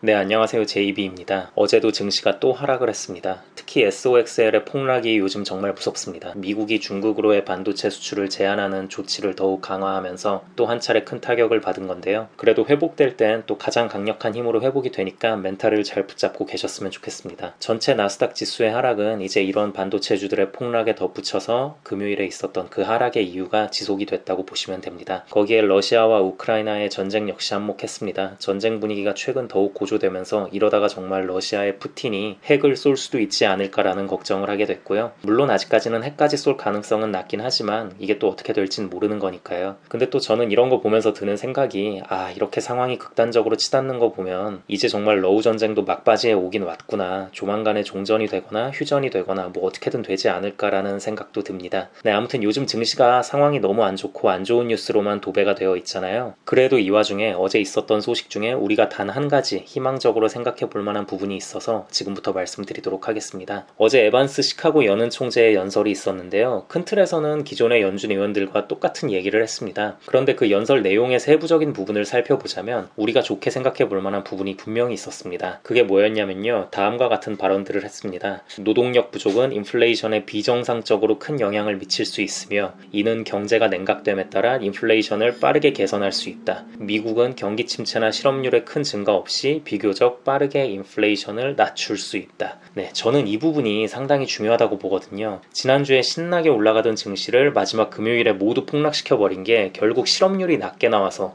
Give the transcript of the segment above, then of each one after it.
네, 안녕하세요. 제이비입니다. 어제도 증시가 또 하락을 했습니다. 특히 SOXL의 폭락이 요즘 정말 무섭습니다. 미국이 중국으로의 반도체 수출을 제한하는 조치를 더욱 강화하면서 또 한 차례 큰 타격을 받은 건데요. 그래도 회복될 땐 또 가장 강력한 힘으로 회복이 되니까 멘탈을 잘 붙잡고 계셨으면 좋겠습니다. 전체 나스닥 지수의 하락은 이제 이런 반도체주들의 폭락에 덧붙여서 금요일에 있었던 그 하락의 이유가 지속이 됐다고 보시면 됩니다. 거기에 러시아와 우크라이나의 전쟁 역시 한몫했습니다. 전쟁 분위기가 최근 더욱 고조되면서 이러다가 정말 러시아의 푸틴이 핵을 쏠 수도 있지 않을까라는 걱정을 하게 됐고요. 물론 아직까지는 핵까지 쏠 가능성은 낮긴 하지만 이게 또 어떻게 될진 모르는 거니까요. 근데 또 저는 이런 거 보면서 드는 생각이 이렇게 상황이 극단적으로 치닫는 거 보면 이제 정말 러우 전쟁도 막바지에 오긴 왔구나. 조만간에 종전이 되거나 휴전이 되거나 뭐 어떻게든 되지 않을까라는 생각도 듭니다. 네, 아무튼 요즘 증시가 상황이 너무 안 좋고 안 좋은 뉴스로만 도배가 되어 있잖아요. 그래도 이 와중에 어제 있었던 소식 중에 우리가 단 한 가지 희망적으로 생각해 볼 만한 부분이 있어서 지금부터 말씀드리도록 하겠습니다. 어제 에반스 시카고 연은 총재의 연설이 있었는데요. 큰 틀에서는 기존의 연준 의원들과 똑같은 얘기를 했습니다. 그런데 그 연설 내용의 세부적인 부분을 살펴보자면 우리가 좋게 생각해 볼 만한 부분이 분명히 있었습니다. 그게 뭐였냐면요. 다음과 같은 발언들을 했습니다. 노동력 부족은 인플레이션에 비정상적으로 큰 영향을 미칠 수 있으며 이는 경제가 냉각됨에 따라 인플레이션을 빠르게 개선할 수 있다. 미국은 경기 침체나 실업률의 큰 증가 없이 비교적 빠르게 인플레이션을 낮출 수 있다. 네, 저는 이 부분이 상당히 중요하다고 보거든요. 지난주에 신나게 올라가던 증시를 마지막 금요일에 모두 폭락시켜버린 게 결국 실업률이 낮게 나와서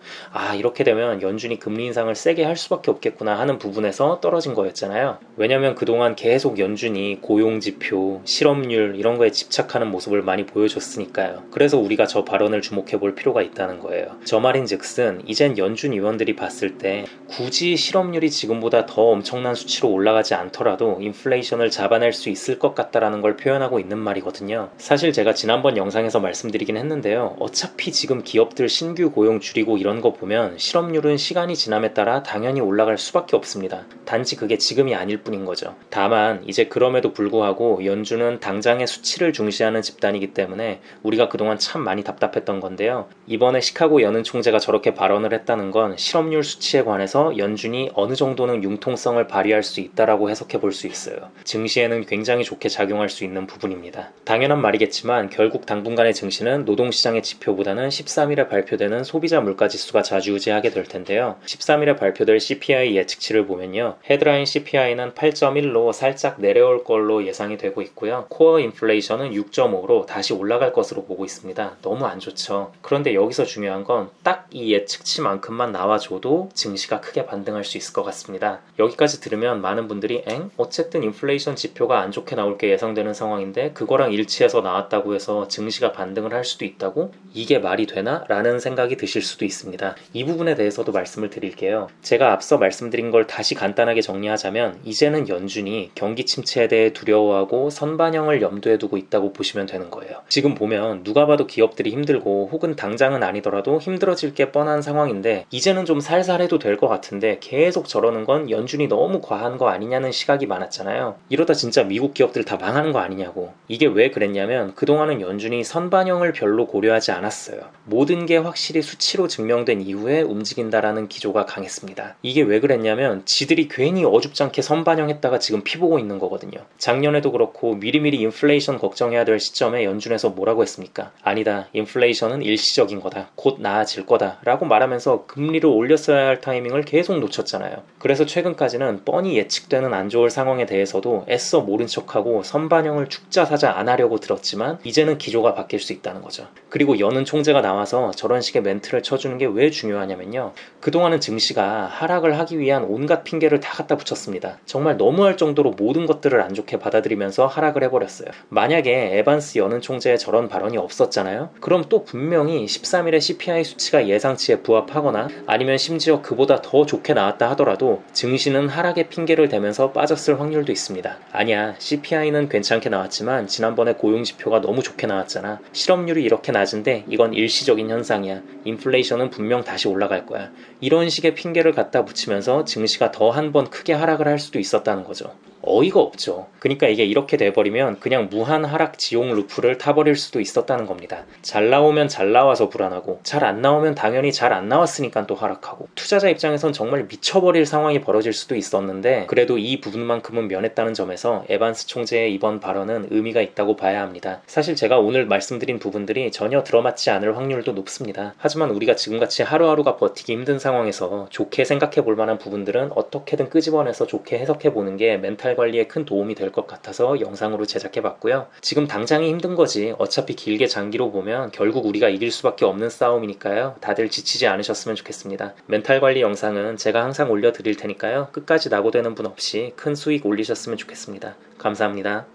이렇게 되면 연준이 금리 인상을 세게 할 수밖에 없겠구나 하는 부분에서 떨어진 거였잖아요. 왜냐면 그동안 계속 연준이 고용지표, 실업률 이런 거에 집착하는 모습을 많이 보여줬으니까요. 그래서 우리가 저 발언을 주목해 볼 필요가 있다는 거예요. 저 말인즉슨 이젠 연준 위원들이 봤을 때 굳이 실업률이 지금보다 더 엄청난 수치로 올라가지 않더라도 인플레이션을 잡아낼 수 있을 것 같다라는 걸 표현하고 있는 말이거든요. 사실 제가 지난번 영상에서 말씀드리긴 했는데요. 어차피 지금 기업들 신규 고용 줄이고 이런 거 보면 실업률은 시간이 지남에 따라 당연히 올라갈 수밖에 없습니다. 단지 그게 지금이 아닐 뿐인 거죠. 다만 이제 그럼에도 불구하고 연준은 당장의 수치를 중시하는 집단이기 때문에 우리가 그동안 참 많이 답답했던 건데요. 이번에 시카고 연은 총재가 저렇게 발언을 했다는 건 실업률 수치에 관해서 연준이 어느 정도는 융통성을 발휘할 수 있다라고 해석해 볼 수 있어요. 증시에는 굉장히 좋게 작용할 수 있는 부분입니다. 당연한 말이겠지만 결국 당분간의 증시는 노동시장의 지표보다는 13일에 발표되는 소비자 물가지수가 좌지우지하게 될 텐데요. 13일에 발표될 CPI 예측치를 보면요. 헤드라인 CPI는 8.1로 살짝 내려올 걸로 예상이 되고 있고요. 코어 인플레이션은 6.5로 다시 올라갈 것으로 보고 있습니다. 너무 안 좋죠. 그런데 여기서 중요한 건 딱 이 예측치만큼만 나와줘도 증시가 크게 반등할 수 있을 것 같습니다. 여기까지 들으면 많은 분들이 어쨌든 인플레이션 지표가 안 좋게 나올 게 예상되는 상황인데 그거랑 일치해서 나왔다고 해서 증시가 반등을 할 수도 있다고? 이게 말이 되나? 라는 생각이 드실 수도 있습니다. 이 부분에 대해서도 말씀을 드릴게요. 제가 앞서 말씀드린 걸 다시 간단하게 정리하자면 이제는 연준이 경기 침체에 대해 두려워하고 선반영을 염두에 두고 있다고 보시면 되는 거예요. 지금 보면 누가 봐도 기업들이 힘들고 혹은 당장은 아니더라도 힘들어질 게 뻔한 상황인데 이제는 좀 살살 해도 될 것 같은데 계속 저러는 건 연준이 너무 과한 거 아니냐는 시각이 많았잖아요. 이러다 진짜 미국 기업들 다 망하는 거 아니냐고. 이게 왜 그랬냐면 그동안은 연준이 선반영을 별로 고려하지 않았어요. 모든 게 확실히 수치로 증명된 이후에 움직인다라는 기조가 강했습니다. 이게 왜 그랬냐면 지들이 괜히 어줍잖게 선반영했다가 지금 피보고 있는 거거든요. 작년에도 그렇고 미리미리 인플레이션 걱정해야 될 시점에 연준에서 뭐라고 했습니까? 아니다. 인플레이션은 일시적인 거다. 곧 나아질 거다. 라고 말하면서 금리를 올렸어야 할 타이밍을 계속 놓쳤잖아요. 그래서 최근까지는 뻔히 예측되는 안 좋을 상황에 대해서도 애써 모른 척하고 선반영을 죽자사자 안 하려고 들었지만 이제는 기조가 바뀔 수 있다는 거죠. 그리고 연은 총재가 나와서 저런 식의 멘트를 쳐주는 게 왜 중요하냐면요. 그동안은 증시가 하락을 하기 위한 온갖 핑계를 다 갖다 붙였습니다. 정말 너무할 정도로 모든 것들을 안 좋게 받아들이면서 하락을 해버렸어요. 만약에 에반스 연은 총재의 저런 발언이 없었잖아요. 그럼 또 분명히 13일에 CPI 수치가 예상치에 부합하거나 아니면 심지어 그보다 더 좋게 나왔다 하더라도 증시는 하락의 핑계를 대면서 빠졌을 확률도 있습니다. 아니야, CPI는 괜찮게 나왔지만 지난번에 고용지표가 너무 좋게 나왔잖아. 실업률이 이렇게 낮은데 이건 일시적인 현상이야. 인플레이션은 분명 다시 올라갈 거야. 이런 식의 핑계를 갖다 붙이면서 증시가 더 한 번 크게 하락을 할 수도 있었다는 거죠. 어이가 없죠. 그러니까 이게 이렇게 돼버리면 그냥 무한 하락 지옥 루프를 타버릴 수도 있었다는 겁니다. 잘 나오면 잘 나와서 불안하고 잘 안 나오면 당연히 잘 안 나왔으니까 또 하락하고, 투자자 입장에선 정말 미쳐버릴 상황이 벌어질 수도 있었는데 그래도 이 부분만큼은 면했다는 점에서 에반스 총재의 이번 발언은 의미가 있다고 봐야 합니다. 사실 제가 오늘 말씀드린 부분들이 전혀 들어맞지 않을 확률도 높습니다. 하지만 우리가 지금같이 하루하루가 버티기 힘든 상황에서 좋게 생각해 볼 만한 부분들은 어떻게든 끄집어내서 좋게 해석해 보는 게 멘탈 관리에 큰 도움이 될 것 같아서 영상으로 제작해 봤고요. 지금 당장이 힘든 거지 어차피 길게 장기로 보면 결국 우리가 이길 수밖에 없는 싸움이니까요. 다들 지치지 않으셨으면 좋겠습니다. 멘탈 관리 영상은 제가 항상 올려드릴 테니까요. 끝까지 낙오되는 분 없이 큰 수익 올리셨으면 좋겠습니다. 감사합니다.